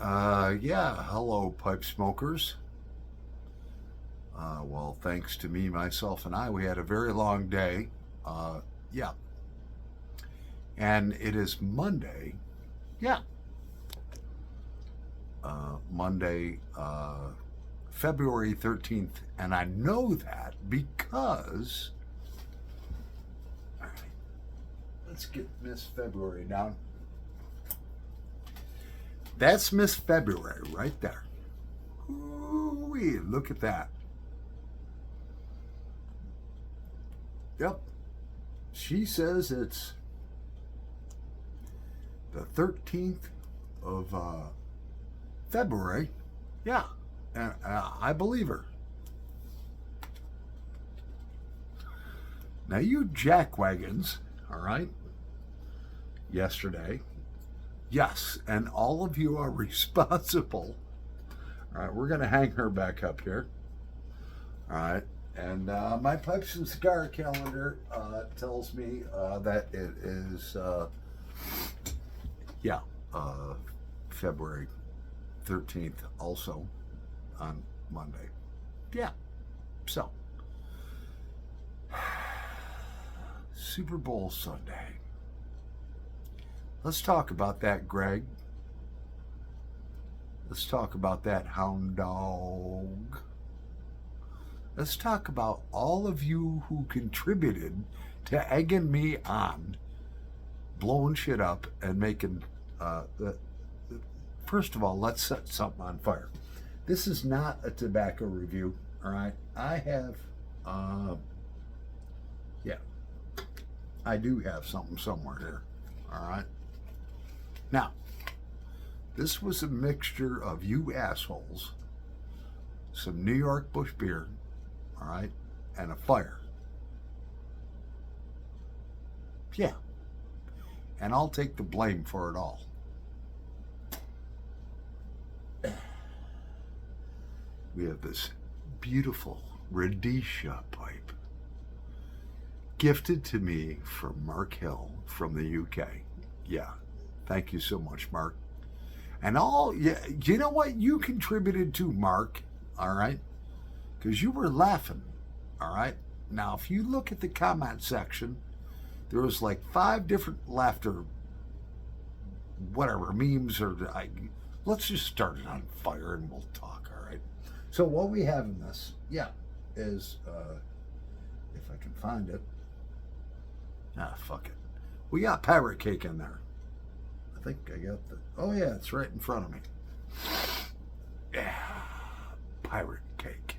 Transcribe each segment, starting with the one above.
Yeah, hello, pipe smokers. Well, thanks to me, myself, and I, we had a very long day. Yeah, and it is Monday. Yeah, Monday, February 13th, and I know that because. All right, let's get Miss February down. That's Miss February right there. Ooh-wee, look at that. Yep, she says it's the 13th of February. Yeah, and I believe her. Now, you jackwagons, all right, yesterday, yes, and all of you are responsible. All right, we're going to hang her back up here. All right, and my Pipes and Cigar calendar tells me that it is, yeah, uh, February 13th, also on Monday. Yeah, so Super Bowl Sunday. Let's talk about that, Greg. Let's talk about that, hound dog. Let's talk about all of you who contributed to egging me on, blowing shit up and making. First of all, let's set something on fire. This is not a tobacco review, all right? I have, yeah, I do have something somewhere here, all right? Now, this was a mixture of you assholes, some New York Bush beer, all right, and a fire. Yeah. And I'll take the blame for it all. We have this beautiful Rhodesia pipe gifted to me from Mark Hill from the UK. Yeah. Thank you so much, Mark. And all, yeah, you know what? You contributed to, Mark, all right? Because you were laughing, all right? Now, if you look at the comment section, there was like 5 different laughter, whatever, memes, or let's just start it on fire and we'll talk, all right? So what we have in this, yeah, is, if I can find it, fuck it. We got pirate cake in there. I think I got the, oh yeah, it's right in front of me. Yeah, pirate cake,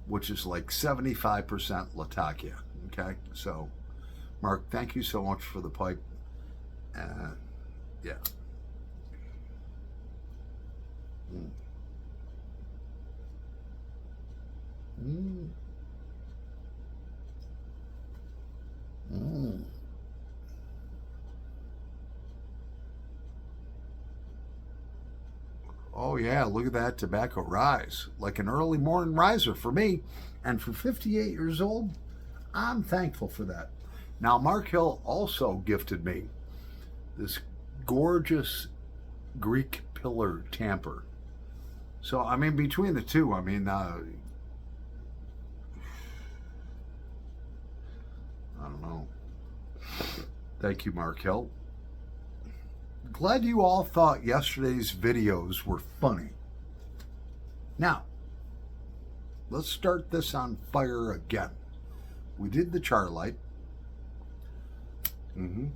which is like 75% Latakia. Okay, so Mark, thank you so much for the pipe. Yeah. Mm. Mm. Mm. Oh yeah, look at that tobacco rise, like an early morning riser for me, and for 58 years old, I'm thankful for that. Now, Mark Hill also gifted me this gorgeous Greek pillar tamper. So, I mean, between the two, I mean, I don't know. Thank you, Mark Hill. Glad you all thought yesterday's videos were funny. Now, let's start this on fire again. We did the Charlight. Mm-hmm.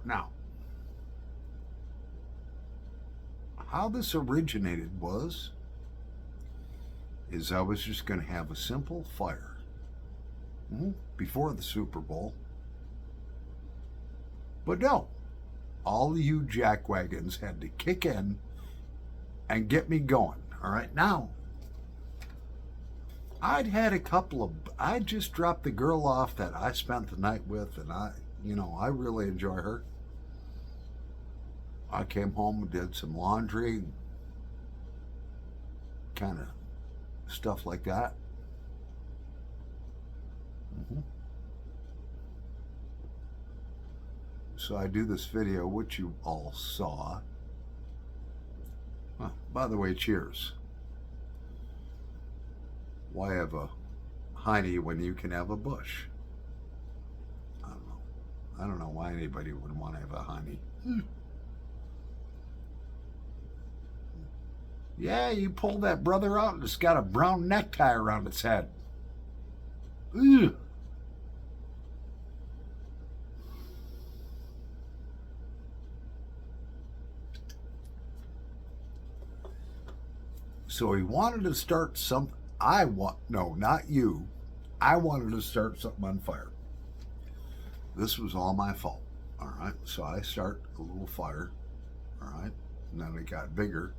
Now, how this originated is I was just going to have a simple fire before the Super Bowl. But no, all of you jackwagons had to kick in and get me going. All right, now, I'd just dropped the girl off that I spent the night with, and I really enjoy her. I came home and did some laundry, kind of stuff like that. Mm-hmm. So I do this video, which you all saw. Oh, by the way, cheers. Why have a hiney when you can have a bush? I don't know. I don't know why anybody would want to have a hiney. Yeah, you pulled that brother out and it's got a brown necktie around its head. Ugh. So he wanted to start some. No, not you. I wanted to start something on fire. This was all my fault. All right. So I start a little fire. All right. And then it got bigger.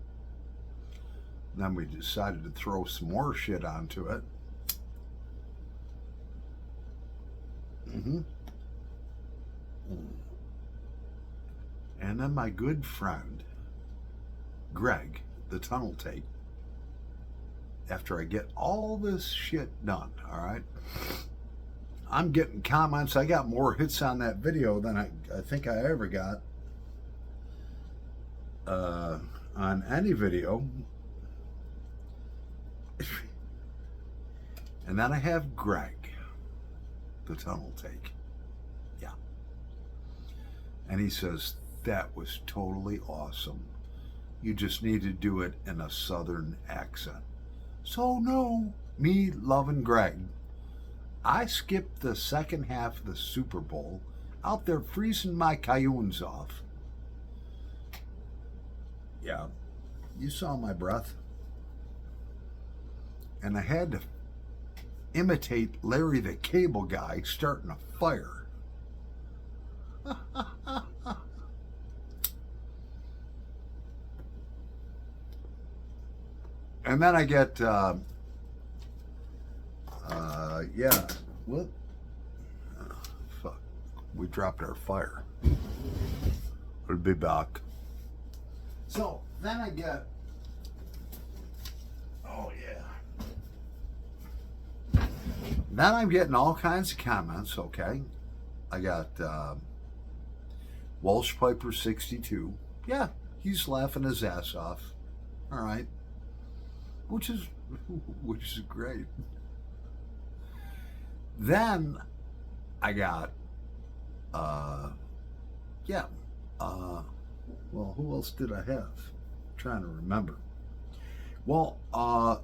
Then we decided to throw some more shit onto it. And then my good friend, Greg, the tunnel take, after I get all this shit done, all right, I'm getting comments. I got more hits on that video than I think I ever got on any video. And then I have Greg, the tunnel take. Yeah. And he says, that was totally awesome. You just need to do it in a southern accent. So no, me loving Greg, I skipped the second half of the Super Bowl out there freezing my cayunes off. Yeah, you saw my breath. And I had to imitate Larry the Cable Guy starting a fire. And then I get, yeah, what? Fuck, we dropped our fire. We'll be back. So then I get, oh yeah. Then I'm getting all kinds of comments, okay? I got Walsh Piper 62. Yeah, he's laughing his ass off. All right. Which is great. Then I got well, who else did I have? I'm trying to remember. Well, I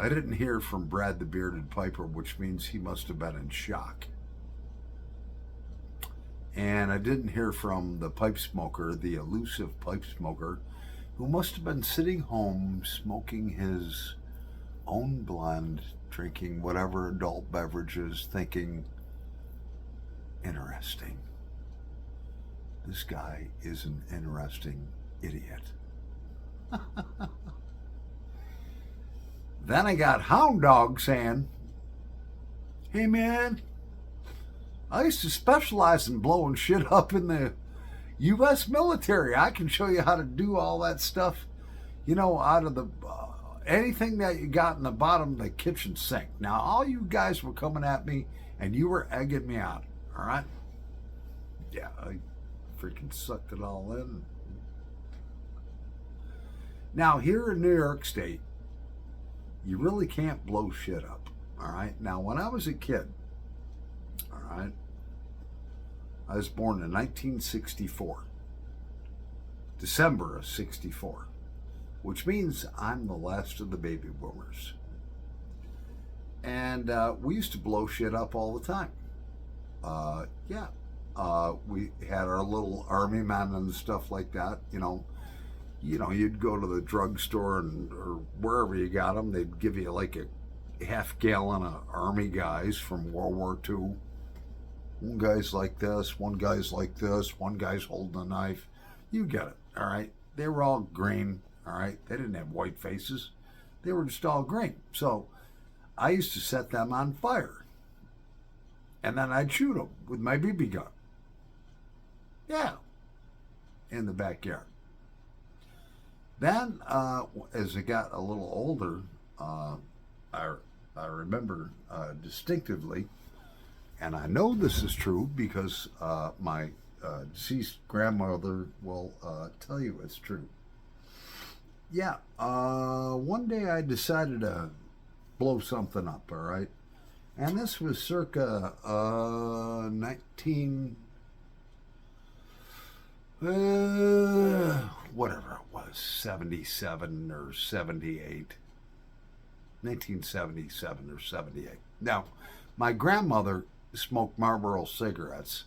didn't hear from Brad the Bearded Piper, which means he must have been in shock. And I didn't hear from the pipe smoker, the elusive pipe smoker, who must have been sitting home smoking his own blend, drinking whatever adult beverages, thinking, interesting. This guy is an interesting idiot. Then I got Hound Dog saying, hey man, I used to specialize in blowing shit up in the U.S. military. I can show you how to do all that stuff, you know, out of the anything that you got in the bottom of the kitchen sink. Now, all you guys were coming at me and you were egging me on, all right? Yeah, I freaking sucked it all in. Now, here in New York State, you really can't blow shit up, all right? Now, when I was a kid, all right, I was born in 1964, December of 64, which means I'm the last of the baby boomers. And we used to blow shit up all the time. We had our little army men and stuff like that, you know, you'd go to the drugstore or wherever you got them, they'd give you like a half gallon of army guys from World War II. One guy's like this, one guy's like this, one guy's holding a knife. You get it, all right? They were all green, all right? They didn't have white faces. They were just all green. So I used to set them on fire. And then I'd shoot them with my BB gun. Yeah, in the backyard. Then, as I got a little older, I remember distinctively, and I know this is true because my deceased grandmother will tell you it's true. Yeah, one day I decided to blow something up, all right? And this was circa 19, whatever it was, 77 or 78. 1977 or 78. Now, my grandmother smoked Marlboro cigarettes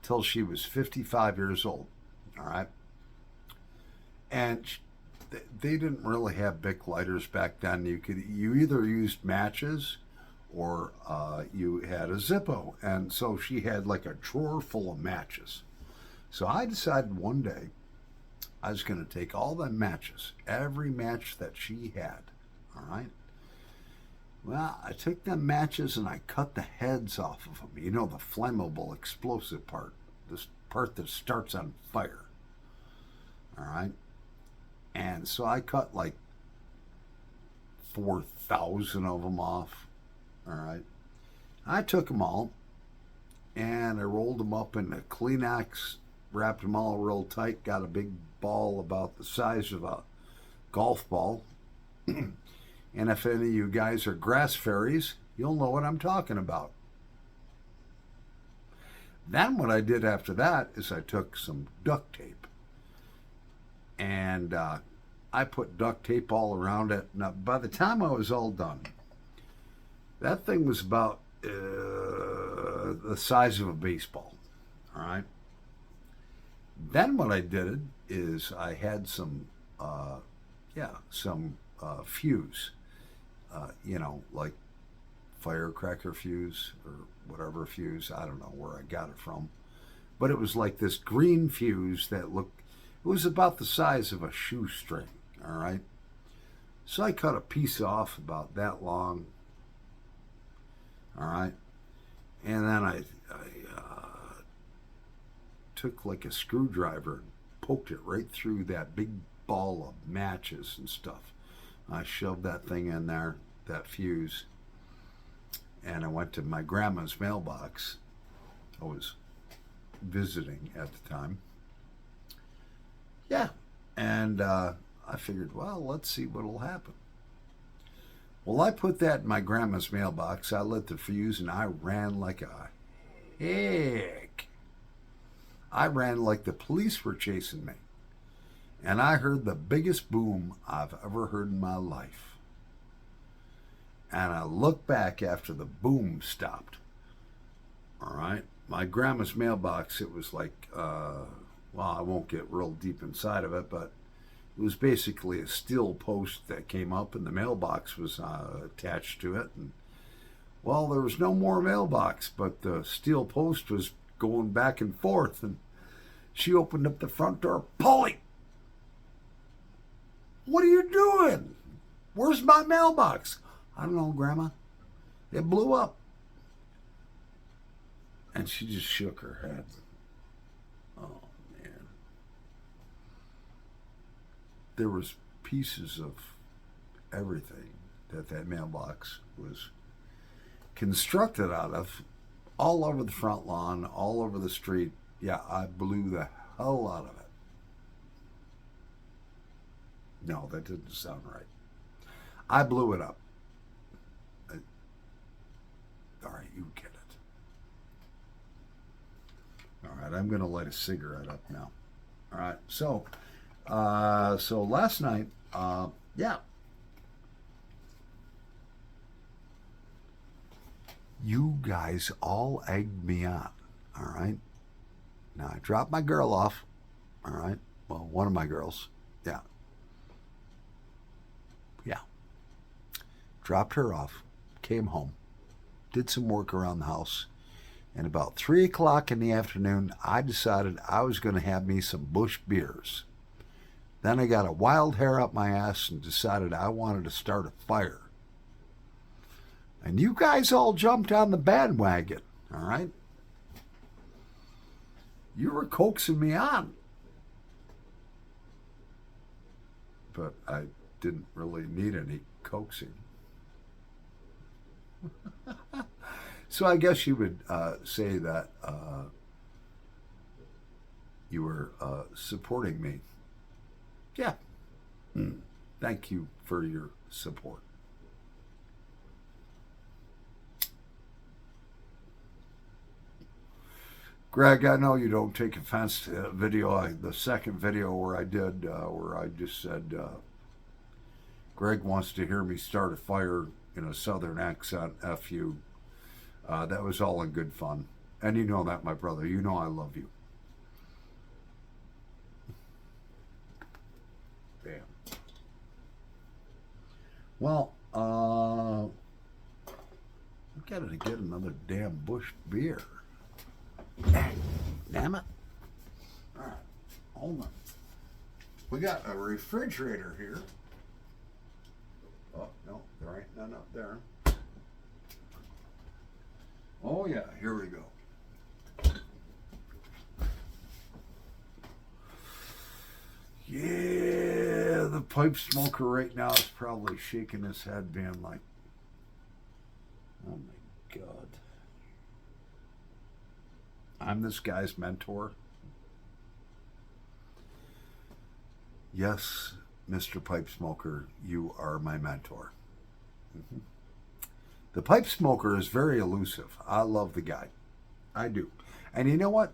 till she was 55 years old, all right? And they didn't really have Bic lighters back then. You either used matches or you had a Zippo. And so she had like a drawer full of matches. So I decided one day I was going to take all the matches, every match that she had, all right? Well, I took them matches and I cut the heads off of them. You know, the flammable, explosive part, this part that starts on fire, all right? And so I cut like 4,000 of them off, all right? I took them all and I rolled them up in a Kleenex, wrapped them all real tight, got a big ball about the size of a golf ball. And if any of you guys are grass fairies, you'll know what I'm talking about. Then what I did after that is I took some duct tape and I put duct tape all around it. Now, by the time I was all done, that thing was about the size of a baseball, all right? Then what I did is I had some fuse, like firecracker fuse or whatever fuse. I don't know where I got it from. But it was like this green fuse that it was about the size of a shoestring, all right? So I cut a piece off about that long, all right? And then I took like a screwdriver and poked it right through that big ball of matches and stuff. I shoved that thing in there, that fuse, and I went to my grandma's mailbox. I was visiting at the time. Yeah, and I figured, well, let's see what'll happen. Well, I put that in my grandma's mailbox. I lit the fuse, and I ran like a heck. I ran like the police were chasing me. And I heard the biggest boom I've ever heard in my life. And I looked back after the boom stopped. All right. My grandma's mailbox, it was like, I won't get real deep inside of it, but it was basically a steel post that came up and the mailbox was attached to it. And, well, there was no more mailbox, but the steel post was going back and forth. And she opened up the front door. Polly! What are you doing? Where's my mailbox? I don't know, Grandma. It blew up. And she just shook her head. Oh, man. There was pieces of everything that mailbox was constructed out of, all over the front lawn, all over the street. Yeah, I blew the hell out of it. No, that didn't sound right. I blew it up. All right, you get it. All right, I'm going to light a cigarette up now. All right, so last night, you guys all egged me on. All right. Now I dropped my girl off. All right. Well, one of my girls. Yeah. Dropped her off, came home, did some work around the house, and about 3 o'clock in the afternoon, I decided I was going to have me some Busch beers. Then I got a wild hair up my ass and decided I wanted to start a fire. And you guys all jumped on the bandwagon, all right? You were coaxing me on. But I didn't really need any coaxing. So I guess you would say that you were supporting me. Yeah. Thank you for your support. Greg, I know you don't take offense to the video, the second video where I did, where I just said, Greg wants to hear me start a fire in a southern accent, F you. That was all in good fun. And you know that, my brother. You know I love you. Bam. Well, I gotta get another damn Busch beer. Damn it. All right, hold on. We got a refrigerator here. Oh, no, there ain't none up there. Oh, yeah, here we go. Yeah, the pipe smoker right now is probably shaking his head, being like, oh my God. I'm this guy's mentor. Yes, Mr. Pipe Smoker, you are my mentor. Mm-hmm. The pipe smoker is very elusive. I love the guy. I do. And you know what?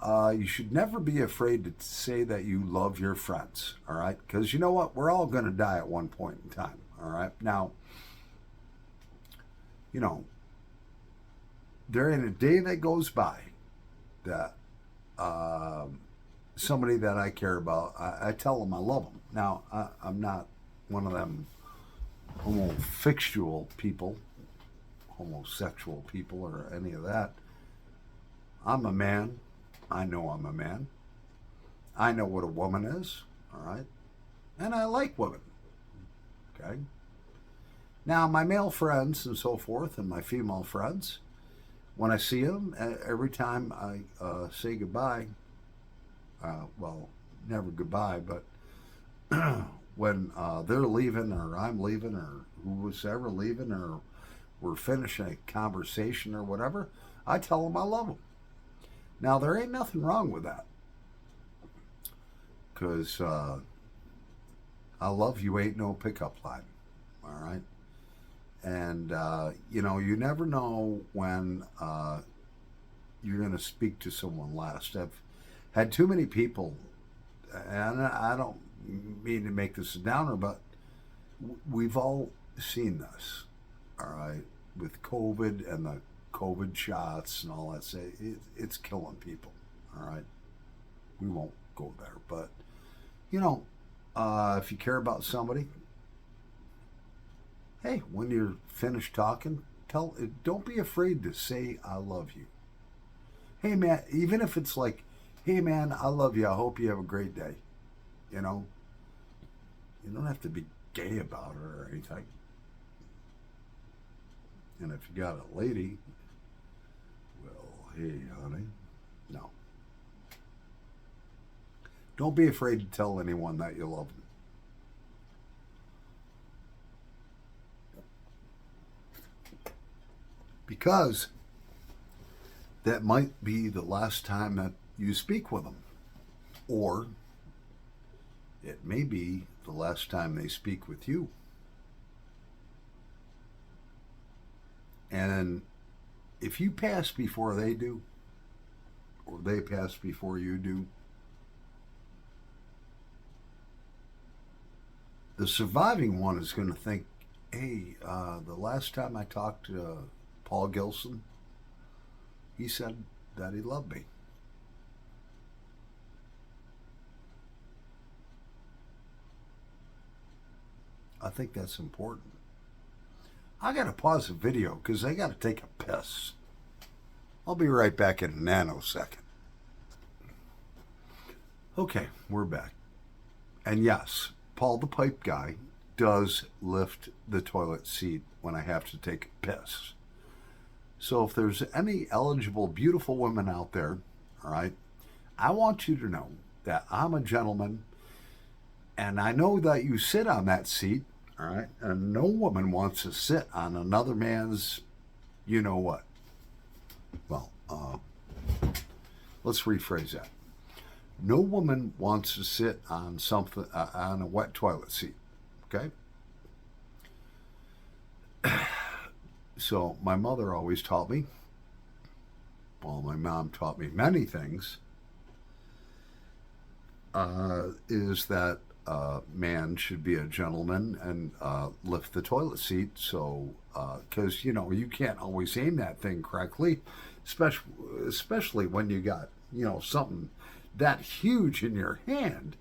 You should never be afraid to say that you love your friends, all right? Because you know what? We're all going to die at one point in time, all right? Now, you know, there ain't a day that goes by that somebody that I care about, I tell them I love them. Now, I'm not one of them homosexual people, or any of that. I'm a man. I know I'm a man. I know what a woman is, all right? And I like women, okay? Now, my male friends and so forth, and my female friends, when I see them, every time I say goodbye, well, never goodbye, but when they're leaving or I'm leaving or who was ever leaving or we're finishing a conversation or whatever, I tell them I love them. Now, there ain't nothing wrong with that, because I love you ain't no pickup line, all right? And, you know, you never know when you're going to speak to someone last. I've had too many people, and I don't mean to make this a downer, but we've all seen this, all right, with COVID and the COVID shots and all that. It's killing people, all right? We won't go there, but, you know, if you care about somebody, hey, when you're finished talking, don't be afraid to say I love you. Hey man, even if it's like, hey man, I love you, I hope you have a great day. You know, you don't have to be gay about it or anything. And if you got a lady, well, hey honey, no. Don't be afraid to tell anyone that you love them. Because that might be the last time that you speak with them. Or it may be the last time they speak with you. And if you pass before they do, or they pass before you do, the surviving one is going to think, hey, the last time I talked to Paul Gilson, he said that he loved me. I think that's important. I got to pause the video because I got to take a piss. I'll be right back in a nanosecond. Okay, we're back. And yes, Paul the Pipe Guy does lift the toilet seat when I have to take a piss. So if there's any eligible, beautiful women out there, all right, I want you to know that I'm a gentleman, and I know that you sit on that seat, all right, and no woman wants to sit on another man's, you know what. Well, let's rephrase that. No woman wants to sit on something on a wet toilet seat. Okay. So my mother always taught me. Well, my mom taught me many things. Is that man should be a gentleman and lift the toilet seat. So, because you can't always aim that thing correctly, especially when you got something that huge in your hand,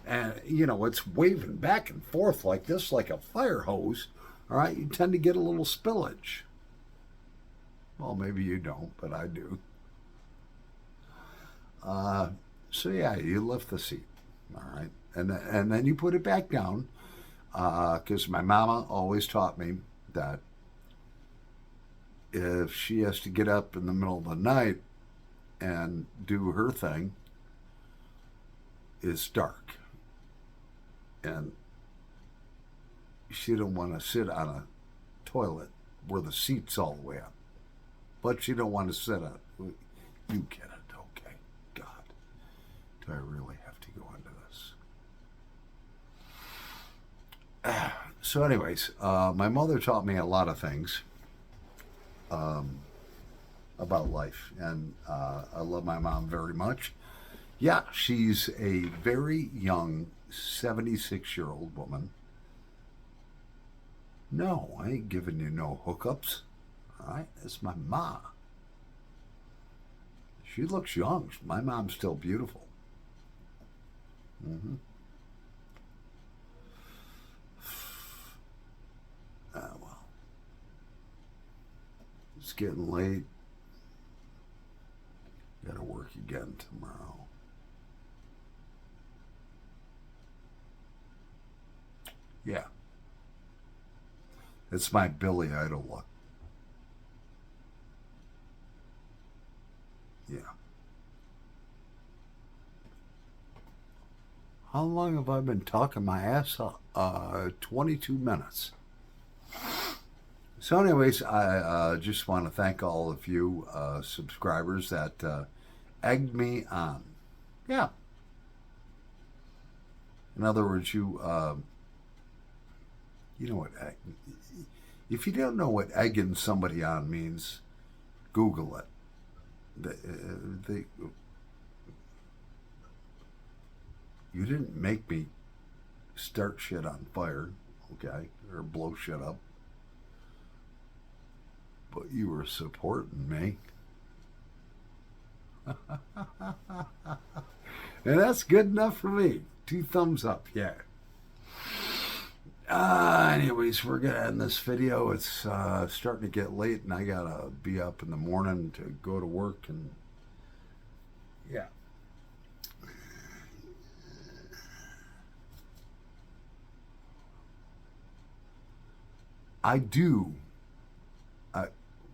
and it's waving back and forth like this, like a fire hose. All right, you tend to get a little spillage. Well, maybe you don't, but I do. So yeah, you lift the seat, all right, and then you put it back down, because my mama always taught me that if she has to get up in the middle of the night and do her thing, it's dark, and she don't want to sit on a toilet where the seat's all the way up, but she don't want to sit on. You get it, okay? God. Do I really have to go into this? So anyways, my mother taught me a lot of things about life, and I love my mom very much. Yeah, she's a very young 76-year-old woman. No, I ain't giving you no hookups. All right, it's my ma. She looks young. My mom's still beautiful. Mm-hmm. Well, it's getting late. Got to work again tomorrow. Yeah. It's my Billy Idol look. Yeah. How long have I been talking my ass off? 22 minutes. So anyways, I just want to thank all of you subscribers that egged me on. Yeah. In other words, you know what if you don't know what egging somebody on means, Google it. You didn't make me start shit on fire, okay, or blow shit up, but you were supporting me. And that's good enough for me. 2 thumbs up, yeah. Anyways, we're gonna end this video. It's starting to get late, and I gotta be up in the morning to go to work, and yeah. I do.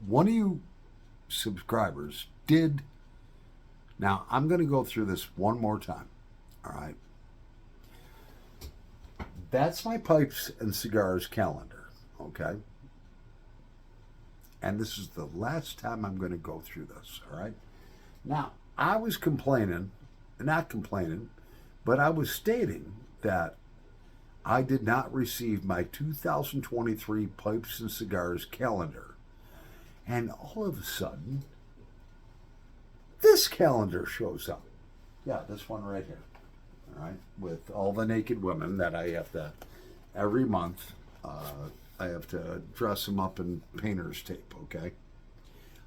One of you subscribers did. Now I'm going to go through this one more time. All right. That's my Pipes and Cigars calendar, okay? And this is the last time I'm going to go through this, all right? Now, I was not complaining, but I was stating that I did not receive my 2023 Pipes and Cigars calendar. And all of a sudden, this calendar shows up. Yeah, this one right here. All right, with all the naked women that I have to, every month, I have to dress them up in painter's tape, okay?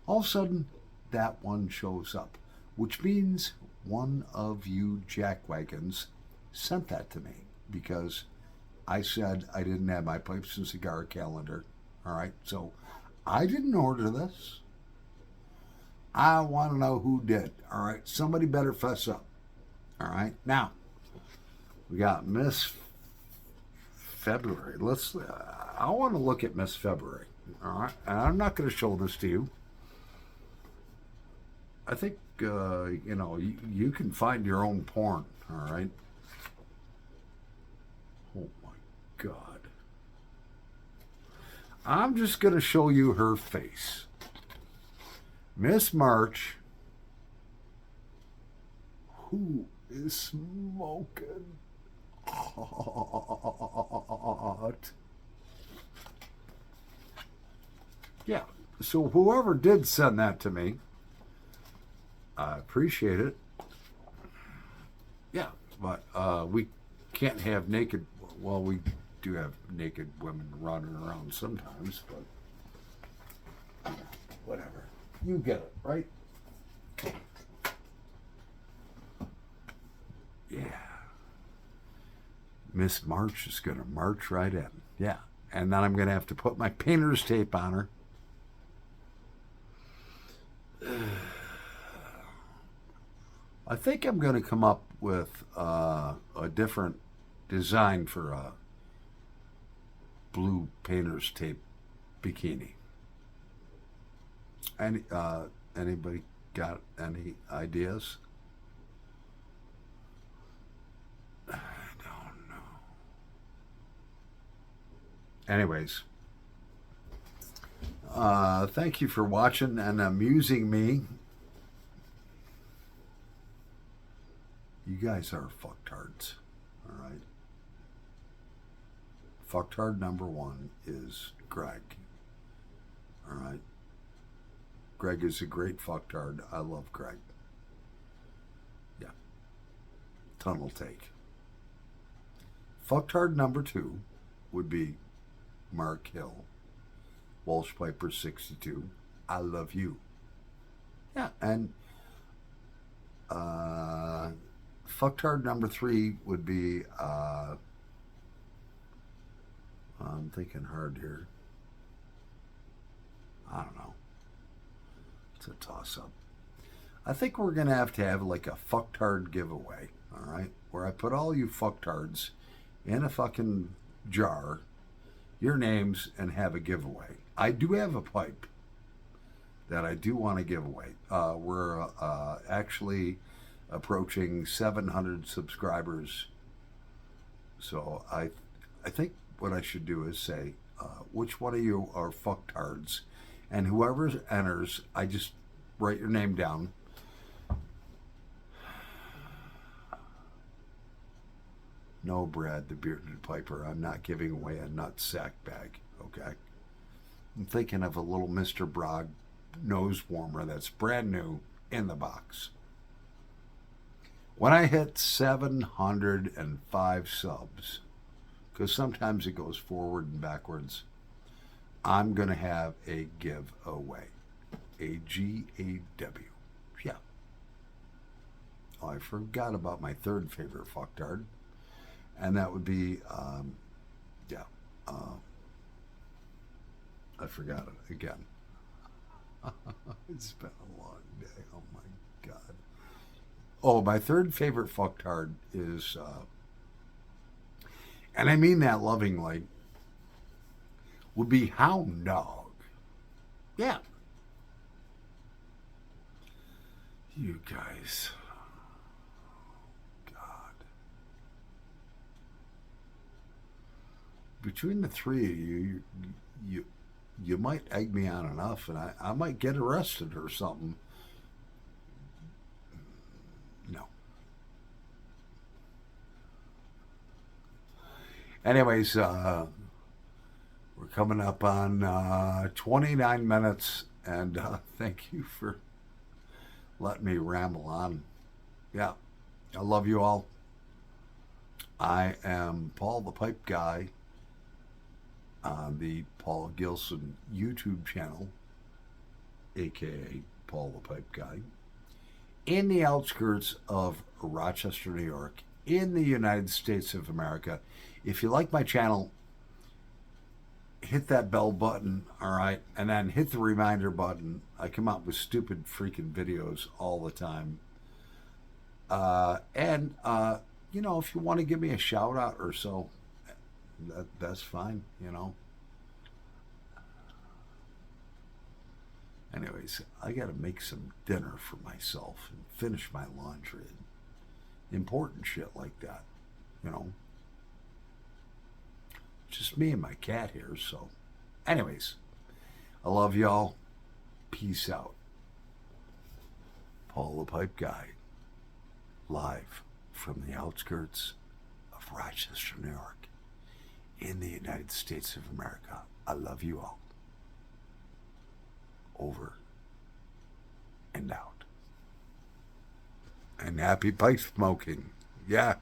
All of a sudden, that one shows up, which means one of you jackwagons sent that to me because I said I didn't have my Pipes and Cigar calendar, all right? So I didn't order this. I want to know who did, all right? Somebody better fess up, all right? Now, we got Miss February. I want to look at Miss February. All right. And I'm not going to show this to you. I think, you can find your own porn. All right. Oh my God. I'm just going to show you her face. Miss March, who is smoking hot. Yeah, so whoever did send that to me, I appreciate it. Yeah, but we can't have naked, well, we do have naked women running around sometimes, but whatever. You get it, right? Yeah. Miss March is going to march right in. Yeah. And then I'm going to have to put my painter's tape on her. I think I'm going to come up with a different design for a blue painter's tape bikini. Anybody got any ideas? I don't know. Anyways, thank you for watching and amusing me. You guys are fucktards, all right? Fucktard number one is Greg, all right? Greg is a great fucktard. I love Greg. Yeah. Tunnel take. Fucktard number two would be Mark Hill. Walsh Piper 62. I love you. Yeah, and fucktard number three would be I'm thinking hard here. I don't know. It's a toss-up. I think we're going to have like a fucktard giveaway, all right? Where I put all you fucktards in a fucking jar, your names, and have a giveaway. I do have a pipe that I do want to give away. We're actually approaching 700 subscribers. So I think what I should do is say, which one of you are fucktards? And whoever enters, I just write your name down. No, Brad, the bearded piper. I'm not giving away a nut sack bag, okay? I'm thinking of a little Mr. Bragg nose warmer that's brand new in the box. When I hit 705 subs, because sometimes it goes forward and backwards, I'm going to have a giveaway. A G-A-W. Yeah. Oh, I forgot about my third favorite fucktard. And that would be, I forgot it again. It's been a long day. Oh my God. Oh, my third favorite fucktard is, and I mean that lovingly, would be Hound Dog. Yeah. You guys. God. Between the three of you might egg me on enough, and I might get arrested or something. No. Anyways, we're coming up on 29 minutes, and thank you for letting me ramble on. Yeah, I love you all. I am Paul the Pipe Guy on the Paul Gilson YouTube channel, aka Paul the Pipe Guy, in the outskirts of Rochester, New York, in the United States of America. If you like my channel, hit that bell button, all right, and then hit the reminder button. I come out with stupid freaking videos all the time. And you know, if you want to give me a shout out or so, that's fine, you know. Anyways, I got to make some dinner for myself and finish my laundry. Important shit like that, you know. Just me and my cat here, so. Anyways, I love y'all. Peace out. Paul the Pipe Guy, live from the outskirts of Rochester, New York, in the United States of America. I love you all. Over and out. And happy pipe smoking. Yeah.